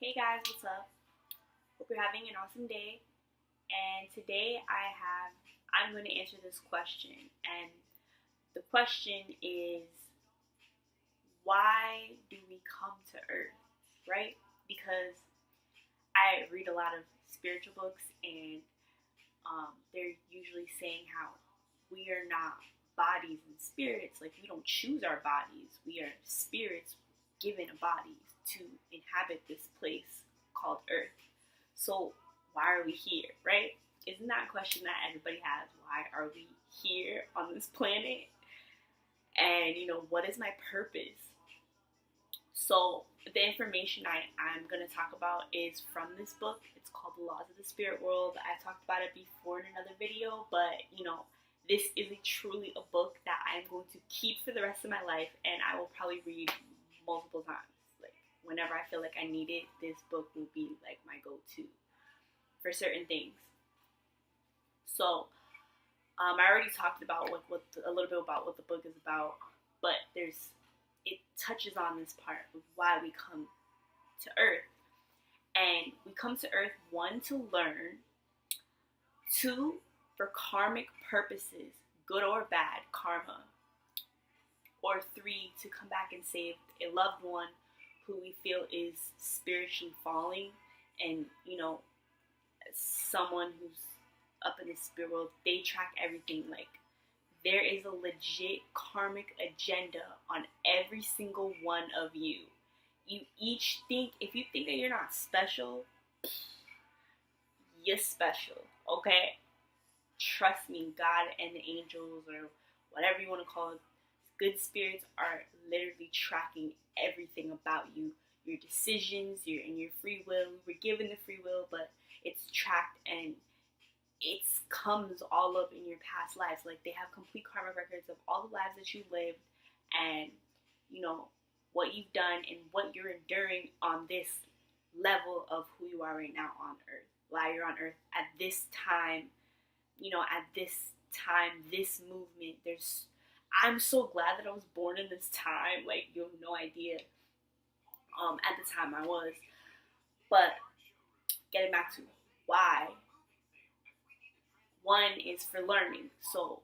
Hey guys, what's up? Hope you're having an awesome day. And today I'm going to answer this question. And the question is, why do we come to Earth, right? Because I read a lot of spiritual books, and they're usually saying how we are not bodies and spirits. Like, we don't choose our bodies. We are spirits given a body to inhabit this place called Earth. So why are we here, right? Isn't that a question that everybody has? Why are we here on this planet? And, what is my purpose? So the information I'm going to talk about is from this book. It's called The Laws of the Spirit World. I talked about it before in another video, but, this is truly a book that I'm going to keep for the rest of my life, and I will probably read multiple times. Like, whenever I feel like I need it, this book will be like my go-to for certain things. So, I already talked about a little bit about what the book is about, but it touches on this part of why we come to Earth. And we come to Earth, 1, to learn, 2, for karmic purposes, good or bad karma, or 3, to come back and save a loved one who we feel is spiritually falling, and someone who's up in the spirit world, they track everything. Like, there is a legit karmic agenda on every single one of you. You each think, if you think that you're not special, you're special, okay? Trust me, God and the angels, or whatever you want to call it, good spirits are literally tracking everything about you. Your decisions, your free will. We were given the free will, but it's tracked, and it comes all up in your past lives. Like, they have complete karma records of all the lives that you lived, and what you've done and what you're enduring on this level of who you are right now on Earth. While you're on Earth at this time, this movement, I'm so glad that I was born in this time. Like, you have no idea. At the time I was. But getting back to why. 1 is for learning. So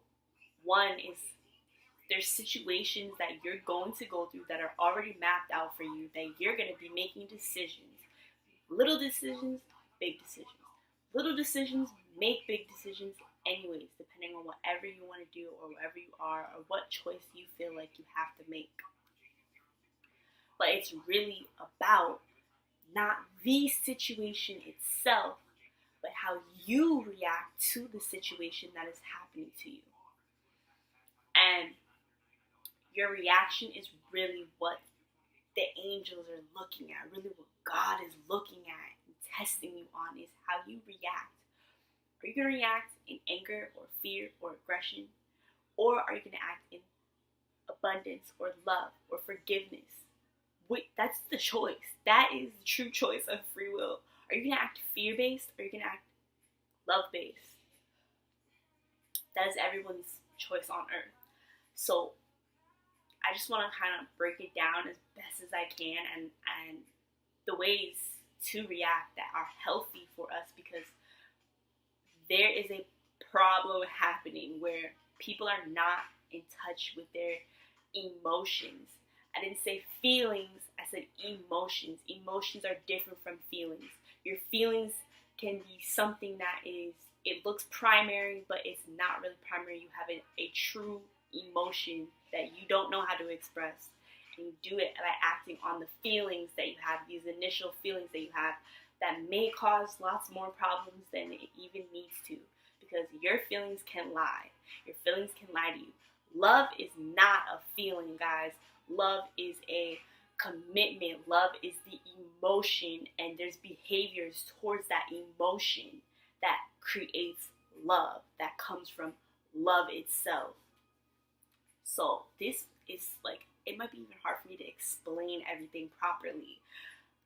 1 is, there's situations that you're going to go through that are already mapped out for you, that you're going to be making decisions. Little decisions, big decisions. Little decisions make big decisions anyways, depending on whatever you want to do, or wherever you are, or what choice you feel like you have to make. But it's really about not the situation itself, but how you react to the situation that is happening to you. And your reaction is really what the angels are looking at, really what God is looking at and testing you on, is how you react. Are you going to react in anger or fear or aggression? Or are you going to act in abundance or love or forgiveness? That's the choice. That is the true choice of free will. Are you going to act fear-based, or are you going to act love-based? That is everyone's choice on Earth. So I just want to kind of break it down as best as I can, and the ways to react that are healthy for us, because there is a problem happening where people are not in touch with their emotions. I didn't say feelings, I said emotions. Emotions are different from feelings. Your feelings can be something that it looks primary, but it's not really primary. You have a true emotion that you don't know how to express, and you do it by acting on the feelings that you have, these initial feelings that you have, that may cause lots more problems than it even needs to, because your feelings can lie. Your feelings can lie to you. Love is not a feeling, guys. Love is a commitment. Love is the emotion, and there's behaviors towards that emotion that creates love, that comes from love itself. So this is like, it might be even hard for me to explain everything properly,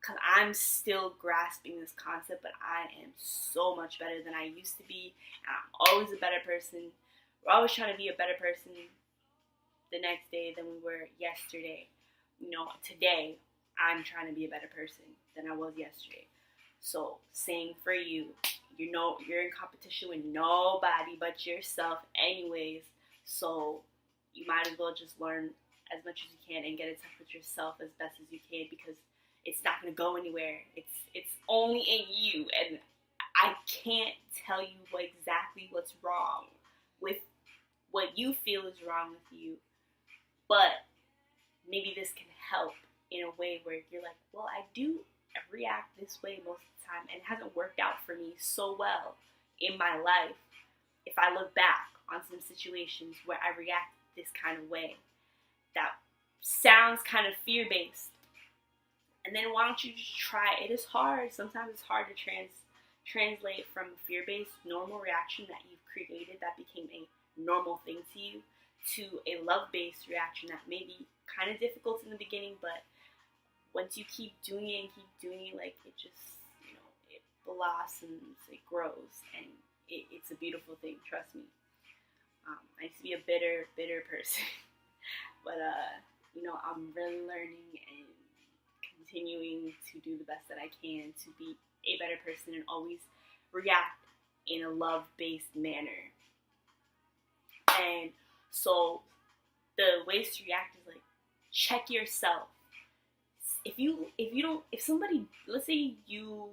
because I'm still grasping this concept, but I am so much better than I used to be, and I'm always a better person. We're always trying to be a better person the next day than we were yesterday. Today, I'm trying to be a better person than I was yesterday. So same for you. You know, you're in competition with nobody but yourself anyways. So you might as well just learn as much as you can and get in touch with yourself as best as you can, because it's not going to go anywhere. It's only in you, and I can't tell you exactly what's wrong with what you feel is wrong with you, but maybe this can help in a way where you're like, well, I do react this way most of the time, and it hasn't worked out for me so well in my life. If I look back on some situations where I react this kind of way, that sounds kind of fear-based, and then why don't you just try it? It is hard. Sometimes it's hard to translate from a fear-based normal reaction that you've created that became a normal thing to you to a love-based reaction that may be kind of difficult in the beginning, but once you keep doing it and keep doing it, like, it just, it blossoms, it grows, and it's a beautiful thing, trust me. I used to be a bitter person, but, I'm really learning and continuing to do the best that I can to be a better person and always react in a love-based manner. And so the ways to react is like, check yourself. If somebody, let's say you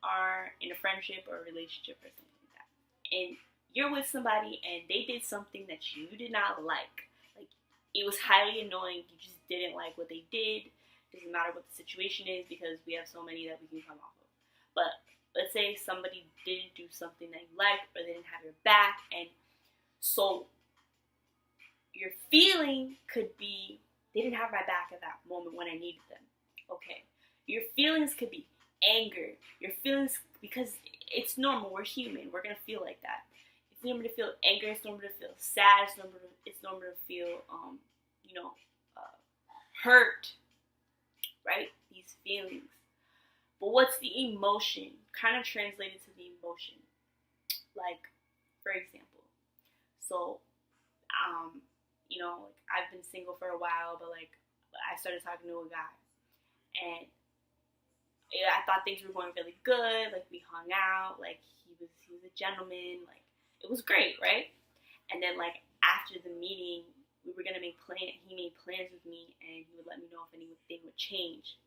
are in a friendship or a relationship or something like that, and you're with somebody and they did something that you did not like it was highly annoying, you just didn't like what they did. Doesn't matter what the situation is, because we have so many that we can come off of. But let's say somebody didn't do something that you liked, or they didn't have your back, and so your feeling could be, they didn't have my back at that moment when I needed them. Okay. Your feelings could be anger. Your feelings, because it's normal, we're human, we're going to feel like that. It's normal to feel anger, it's normal to feel sad, it's normal to feel, hurt, right? These feelings. But what's the emotion? Kind of translated to the emotion. Like, for example, so, I've been single for a while, but I started talking to a guy, and I thought things were going really good. Like, we hung out, like, he was a gentleman, like, it was great, right? And then, like, after the meeting, we were gonna he made plans with me, and he would let me know if anything would change.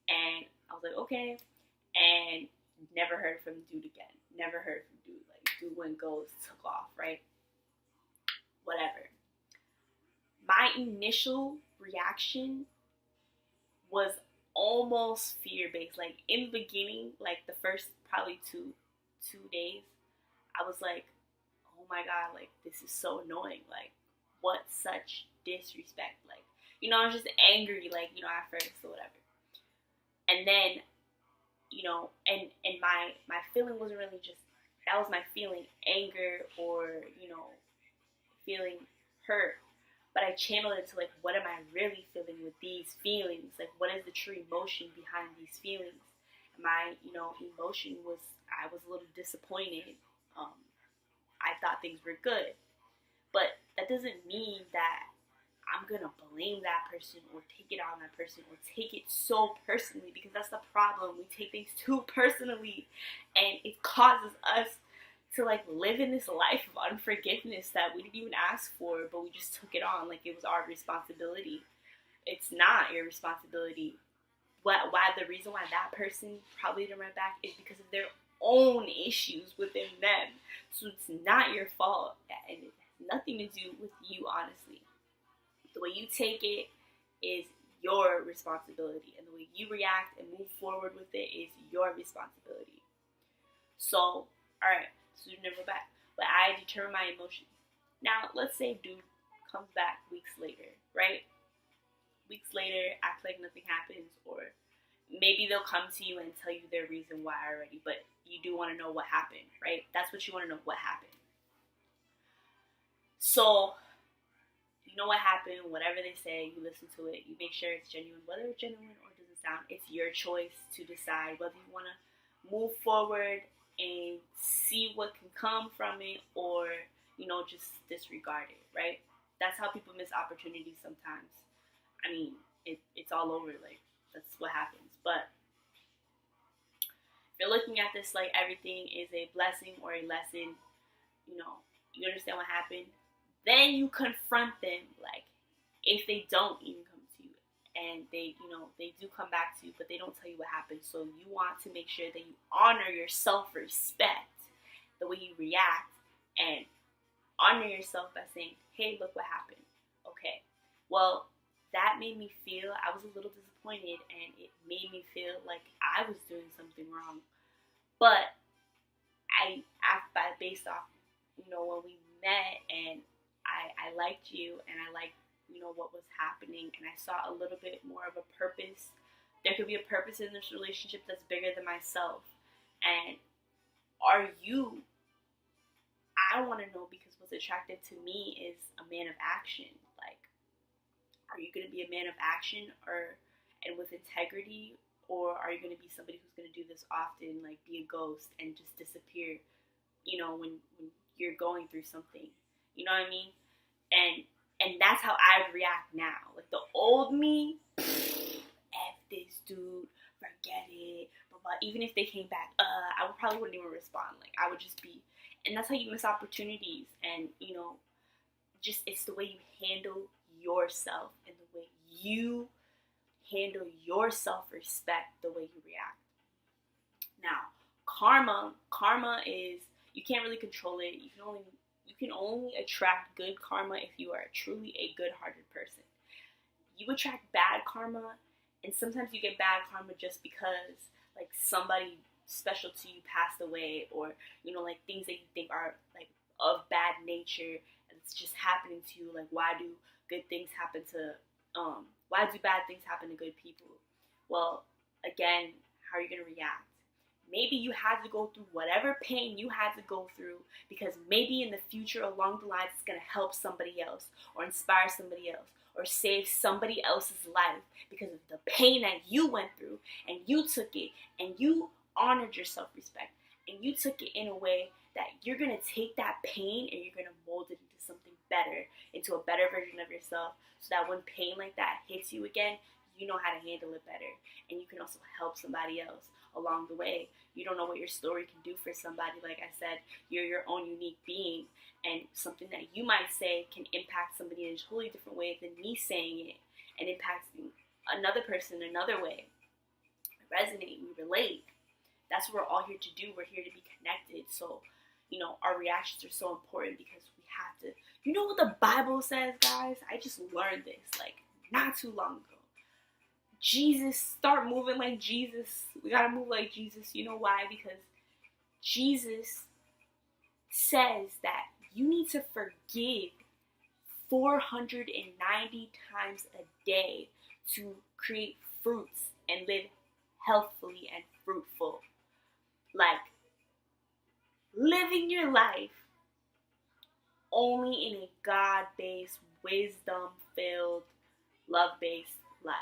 And I was like, okay. And never heard from the dude again. Never heard from dude. Like, dude went ghost, took off, right? Whatever. My initial reaction was almost fear-based. Like, in the beginning, like, the first probably two days, I was like, oh my God, like, this is so annoying. Like, what such disrespect? Like, I was just angry, like, at first or whatever. And then, and my feeling wasn't really just, that was my feeling, anger or, feeling hurt. But I channeled it to, like, what am I really feeling with these feelings? Like, what is the true emotion behind these feelings? And my, emotion was, I was a little disappointed. I thought things were good. But that doesn't mean that I'm going to blame that person or take it out on that person or take it so personally, because that's the problem. We take things too personally, and it causes us to, like, live in this life of unforgiveness that we didn't even ask for, but we just took it on like it was our responsibility. It's not your responsibility. Why the reason why that person probably didn't write back is because of their own issues within them. So it's not your fault, and it has nothing to do with you, honestly. The way you take it is your responsibility, and the way you react and move forward with it is your responsibility. So, alright, so dude never back. But I determine my emotions. Now, let's say dude comes back weeks later, right? Weeks later, acts like nothing happens, or maybe they'll come to you and tell you their reason why already, but you do want to know what happened, right? That's what you want to know, what happened. So, you know what happened, whatever they say, you listen to it, you make sure it's genuine. Whether it's genuine or doesn't sound, it's your choice to decide whether you want to move forward and see what can come from it, or, just disregard it, right? That's how people miss opportunities sometimes. I mean, it's all over. Like, That's what happens. But if you're looking at this like everything is a blessing or a lesson, you understand what happened, then you confront them, like, if they don't even come to you, and they do come back to you, but they don't tell you what happened. So you want to make sure that you honor your self-respect, the way you react, and honor yourself by saying, hey, look what happened. Okay, well, that made me feel, I was a little disappointed, and it made me feel like I was doing something wrong. But based off, when we met, and I liked you, and I liked, what was happening, and I saw a little bit more of a purpose. There could be a purpose in this relationship that's bigger than myself. And I want to know, because what's attractive to me is a man of action. Like, are you going to be a man of action and with integrity, or are you going to be somebody who's going to do this often, like be a ghost and just disappear, when you're going through something, you know what I mean? And that's how I would react now. Like, the old me, F this dude, forget it, but even if they came back, I probably wouldn't even respond. Like, I would just be, and that's how you miss opportunities. And, just, it's the way you handle yourself, and the way you handle your self-respect, the way you react. Now, karma is, you can't really control it. You can only attract good karma if you are truly a good-hearted person. You attract bad karma, and sometimes you get bad karma just because, like, somebody special to you passed away, or, like, things that you think are, like, of bad nature, and it's just happening to you. Like, why do bad things happen to good people? Well, again, how are you going to react? Maybe you had to go through whatever pain you had to go through, because maybe in the future, along the lines, it's going to help somebody else, or inspire somebody else, or save somebody else's life because of the pain that you went through, and you took it, and you honored your self-respect, and you took it in a way that you're going to take that pain and you're going to mold it into something better, into a better version of yourself, so that when pain like that hits you again, you know how to handle it better, and you can also help somebody else along the way. You don't know what your story can do for somebody. Like I said, you're your own unique being, and something that you might say can impact somebody in a totally different way than me saying it, and impacting another person another way. We resonate, we relate. That's what we're all here to do. We're here to be connected. So, our reactions are so important, because we have to. You know what the Bible says, guys? I just learned this, like, not too long ago. Jesus, start moving like Jesus. We gotta move like Jesus. You know why? Because Jesus says that you need to forgive 490 times a day to create fruits and live healthfully and fruitful. Like, living your life only in a God-based, wisdom-filled, love-based life.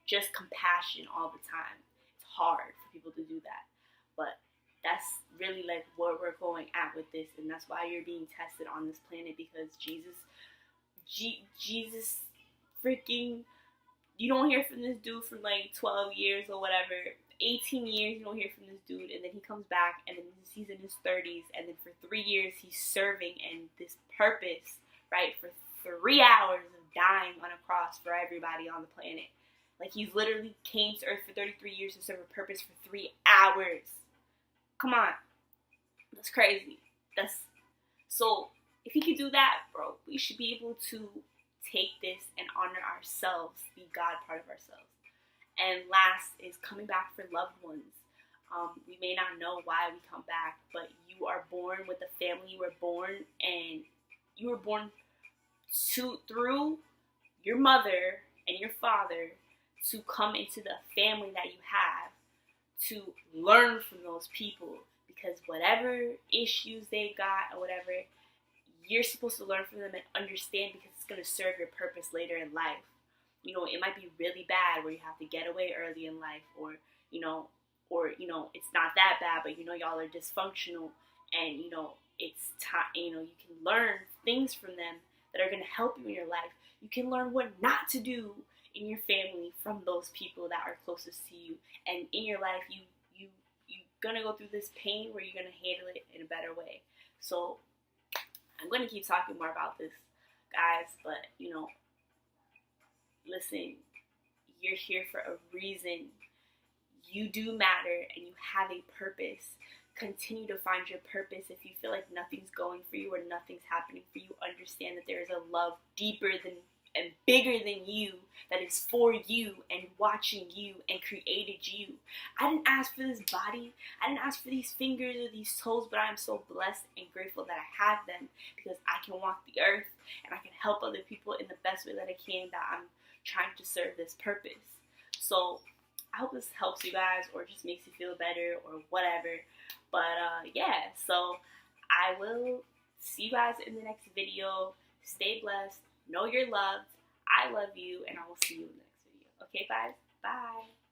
Just compassion all the time. It's hard for people to do that. But that's really, like, where we're going at with this. And that's why you're being tested on this planet, because Jesus freaking, you don't hear from this dude for like 12 years or whatever. 18 years you don't hear from this dude, and then he comes back, and then he's in his 30s, and then for 3 years he's serving in this purpose, right? For 3 hours of dying on a cross for everybody on the planet. Like, he's literally came to Earth for 33 years to serve a purpose for 3 hours. Come on. That's crazy. So, if he could do that, bro, we should be able to take this and honor ourselves, the God part of ourselves. And last is coming back for loved ones. We may not know why we come back, but you are born with the family you were born, and you were born through your mother and your father, to come into the family that you have, to learn from those people, because whatever issues they got or whatever, you're supposed to learn from them and understand, because it's going to serve your purpose later in life. It might be really bad where you have to get away early in life, or it's not that bad, but y'all are dysfunctional, and it's time, you can learn things from them that are going to help you in your life. You can learn what not to do in your family from those people that are closest to you. And in your life, you gonna go through this pain where you're gonna handle it in a better way. So I'm gonna keep talking more about this, guys, but listen, you're here for a reason. You do matter and you have a purpose. Continue to find your purpose. If you feel like nothing's going for you or nothing's happening for you, understand that there is a love deeper than and bigger than you that is for you and watching you and created you. I didn't ask for this body. I didn't ask for these fingers or these toes, but I am so blessed and grateful that I have them because I can walk the earth and I can help other people in the best way that I can, that I'm trying to serve this purpose. So I hope this helps you guys or just makes you feel better or whatever. But yeah, so I will see you guys in the next video. Stay blessed. Know you're loved. I love you, and I will see you in the next video. Okay, guys? Bye.